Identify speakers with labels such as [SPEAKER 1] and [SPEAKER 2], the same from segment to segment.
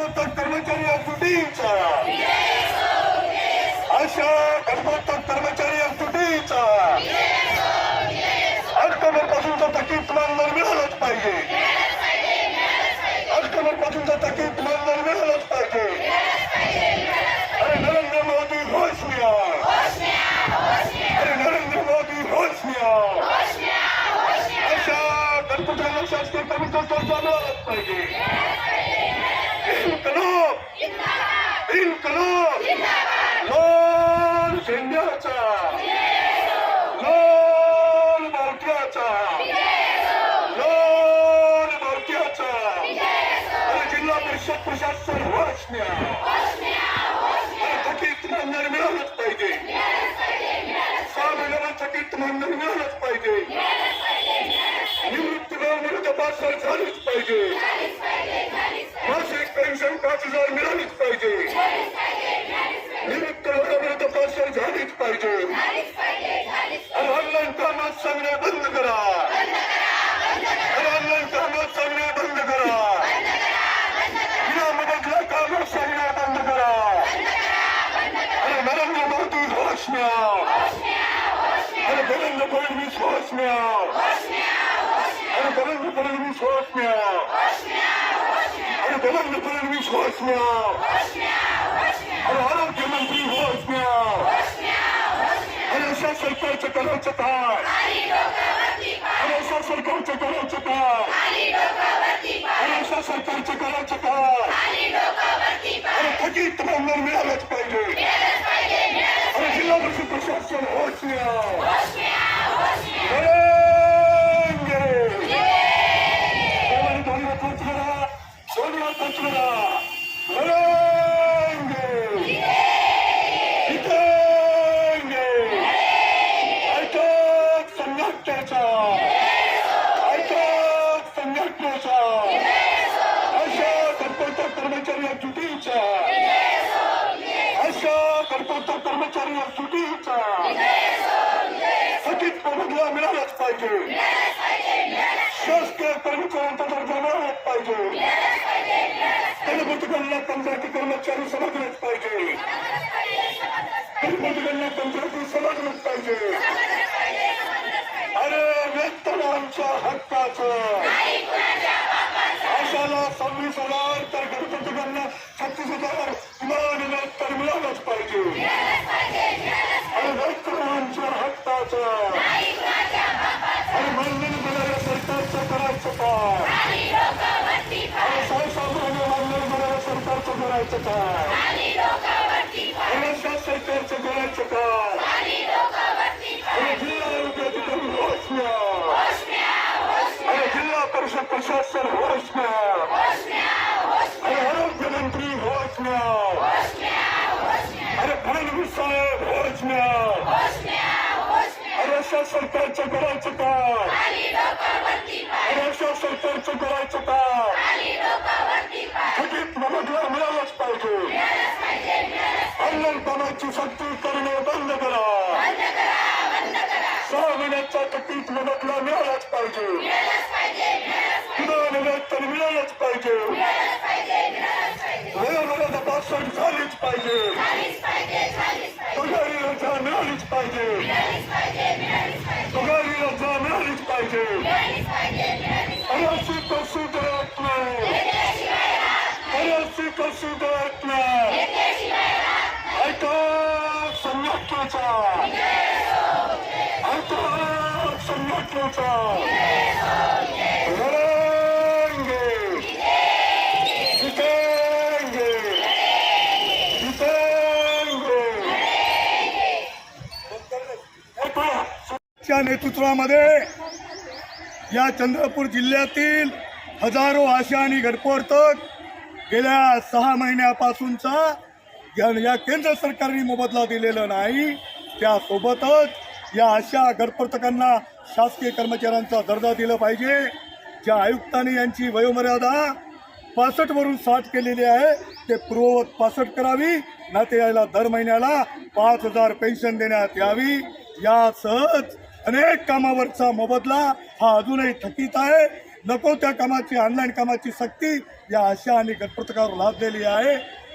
[SPEAKER 1] घरपोच कर्मचारी सुटीचा आशा घरपोच कर्मचारी सुटीचा ऑक्टोबरपासूनचा थकीत मानधन मिळालंच पाहिजे. ऑक्टोबरपासूनचा थकीत मानधन मिळालंच पाहिजे. अरे नरेंद्र मोदी होश में आओ. अरे नरेंद्र मोदी होश में आओ. अशा घरपोचांना शासकीय कर्मचारी दर्जा मिळालाच पाहिजे. इन्कलाब लाल झेंड्याचा लाल बावट्याचा लाल बावट्याचा अरे जिल्हा परिषद प्रशासन होश में आओ. अरे थकीत मानधन मिळालंच पाहिजे. 6 महिन्याला थकीत मानधन मिळालंच पाहिजे. निवृत्तीवेळेला तपासणी झालीच पाहिजे. मासिक पेन्शन 5,000 मिळालीच पाहिजे. निवृत्तीवेळेला तपासणी झालीच पाहिजे. अरे ऑनलाईन कामात सांगणे बंद करा. अरे ऑनलाईन कामात सांगणे बंद करा. विनामोबदला कामात सांगणे बंद करा. अरे नरेंद्र मोदी होश में आओ. अरे देवेंद्र फडणवीस होश में आओ. अरे देवेंद्र फडणवीस होश में आओ. अरे देवेंद्र फडणवीस होश में आओ. अरे आरोग्य मंत्री होश में आओ. अरे अशा सरकारचं करायचं काय. अरे अशा सरकारचं करायचं काय. अरे अशा सरकारचं करायचं काय. अरे थकीत मानधन मिळालंच पाहिजे. अरे जिल्हा परिषद प्रशासन होश में आओ. कर्मचारी सुटीचा थकीत मोबदला मिळालाच पाहिजे. शासकीय कर्मचाऱ्यांचा दर्जा मिळालाच पाहिजे. गणपतीकडला कंत्राटी कर्मचारी समजलेच पाहिजे. गणपतीकडला कंत्राटी समजलेच पाहिजे. अरे वेतन आमच्या हक्काचं. आशाला 26,000 तर गणपतीकडला 36,000 किमान वेतन मिळालंच पाहिजे. अरे वेतन आमच्या हक्काचं. अरे मानधन देणाऱ्या सरकारचं करायचं काय. अरे 6 महिने मानधन देणाऱ्या सरकारचं करायचं काय. अरे अशा सरकारचं करायचं काय. अरे जिल्हा आरोग्य अधिकारी होश में आओ. अरे जिल्हा परिषद प्रशासन होश में आओ. अरे आरोग्य मंत्री होश में आओ. अरे फडणवीस साहेब होश में आओ. अरे अशा सरकारचं करायचं काय. अरे अशा सरकारचं करायचं काय. थकीत मोबदला मिळालाच पाहिजे. ऑनलाईन कामाची सक्ती करणे बंद करा. 6 महिन्याचा थकीत मोबदला मिळालाच पाहिजे. किमान वेतन मिळालंच पाहिजे. वेळोवेळी तपासणी झालीच पाहिजे. पगारी रजा मिळालीच पाहिजे. पगारी रजा मिळालीच पाहिजे. अरे अशी कशी देत नाही. अरे अशी कशी देत नाही. ऐका संघटनेचा. ऐका संघटनेचा. लढेंगे जितेंगे जितेंगे. च्या नेतृत्वामध्ये या चंद्रपूर जिल्ह्यातील हजारो आशा आणि घरपोच गेल्या 6 महिन्यापासूनचा या केंद्र सरकारने मोबदला दिलेला नाही. त्यासोबतच या आशा घरपोचकांना शासकीय कर्मचाऱ्यांचा दर्जा दिला पाहिजे. ज्या आयुक्तांनी यांची वयोमर्यादा 65 वरून 60 केलेली आहे ते पूर्ववत 65 करावी. ना ते याला दर महिन्याला 5,000 पेन्शन देण्यात यावी. यासह अनेक कामावरचा मोबदला हा अजूनही थकीत आहे.
[SPEAKER 2] नको त्या कामाची ऑनलाईन कामाची सक्ती या आशा आणि गटपत्रकावर लादलेली आहे.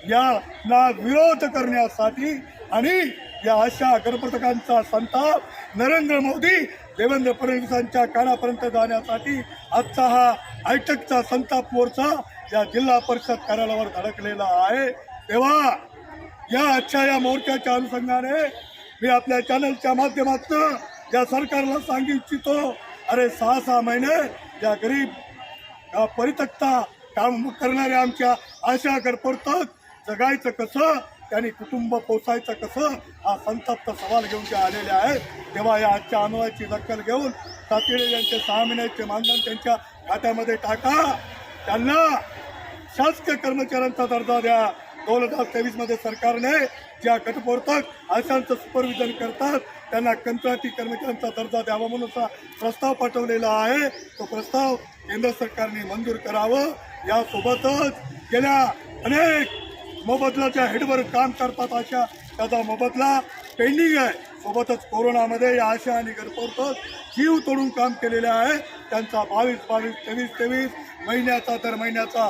[SPEAKER 2] याला विरोध करण्यासाठी आणि या आशा गटपत्रकांचा संताप नरेंद्र मोदी देवेंद्र फडणवीसांच्या कानापर्यंत जाण्यासाठी आजचा हा आयटकचा संताप मोर्चा या जिल्हा परिषद कार्यालयावर धडकलेला आहे. तेव्हा या आजच्या या मोर्चाच्या अनुषंगाने मी आपल्या चॅनलच्या माध्यमातून या सरकारला सांगू इच्छितो, अरे 6 महिने या गरीब परित्यक्ता काम करणाऱ्या आमच्या आशा गटपत्रक जगायचं कसं, त्यांनी कुटुंब पोसायचं कसं, हा संतप्त सवाल घेऊन ते आलेले आहेत. तेव्हा या आजच्या आंदोलनाची दखल घेऊन तातडीने यांचे 6 महिन्याचे मानधन त्यांच्या खात्यामध्ये टाका. त्यांना शासकीय कर्मचाऱ्यांचा दर्जा द्या. 2023 मध्ये सरकारने ज्या गटपत्रक आशांचं सुपरविजन करतात त्यांना कंत्राटी कर्मचाऱ्यांचा दर्जा द्यावा म्हणून प्रस्ताव पाठवलेला आहे. तो प्रस्ताव केंद्र सरकारने मंजूर करावं. यासोबतच गेल्या अनेक मोबदल्याच्या हेडवर काम करतात अशा त्याचा मोबदला पेंडिंग आहे. सोबतच कोरोनामध्ये या आशा आणि गटपत्रक जीव तोडून काम केलेले आहे. त्यांचा 22, 23 महिन्याचा दर महिन्याचा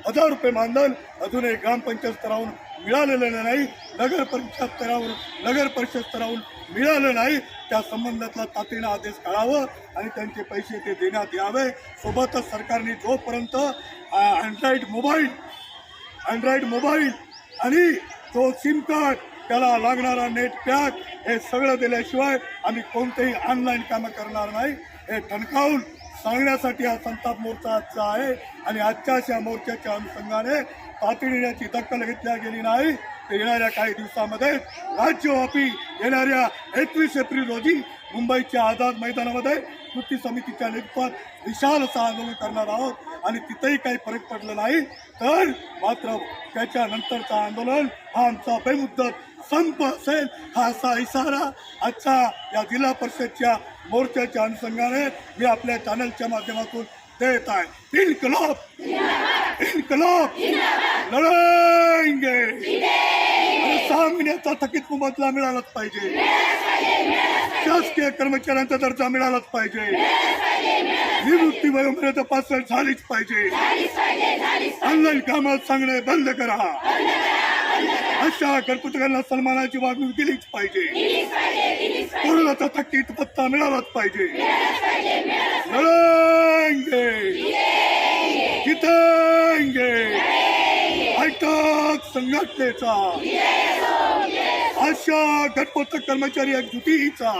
[SPEAKER 2] 1000 रुपये मानधन अजूनही ग्रामपंचायत स्तरावरून मिळालेलं नाही, नगर परिषद स्तरावरून मिळालं नाही. त्या संबंधातला तातडीनं आदेश काढावं आणि त्यांचे पैसे ते देण्यात यावे. सोबतच सरकारने जोपर्यंत अँड्रॉइड मोबाईल आणि तो सिम कार्ड त्याला लागणारा नेट पॅक हे सगळं दिल्याशिवाय आम्ही कोणतेही ऑनलाईन कामं करणार नाही हे ठणकावून सांगण्यासाठी हा संताप मोर्चा आजचा आहे. आणि आजच्या अशा मोर्चाच्या अनुषंगाने तातडीने याची दखल घेतल्या गेली नाही तर येणाऱ्या काही दिवसामध्ये राज्यव्यापी येणाऱ्या 21 एप्रिल रोजी मुंबईच्या आझाद मैदानामध्ये कृती समितीच्या नेतृत्वात विशाल असं आंदोलन करणार आहोत. आणि तिथेही काही फरक पडला नाही तर मात्र त्याच्यानंतरचं आंदोलन हा आमचा बेमुदत संप असेल, हा असा इशारा आजच्या या जिल्हा परिषदच्या मोर्चाच्या अनुषंगाने मी आपल्या चॅनलच्या माध्यमातून देत आहे. इन्कलाब लढेंगे. 6 महिन्याचा थकीत मोबदला मिळालाच पाहिजे. शासकीय कर्मचाऱ्यांचा दर्जा मिळालाच पाहिजे. निवृत्ती वयोमर्यादा 65 झालीच पाहिजे. ऑनलाईन कामात सांगणे बंद करा. अशा गटपत्रकांना सन्मानाची वागणूक दिलीच पाहिजे. कोरोनाचा थकीत भत्ता मिळालाच पाहिजे. लढेंगे जितेंगे. आयटक संघटनेचा आशा गटपत्रक कर्मचारी एकजुटीचा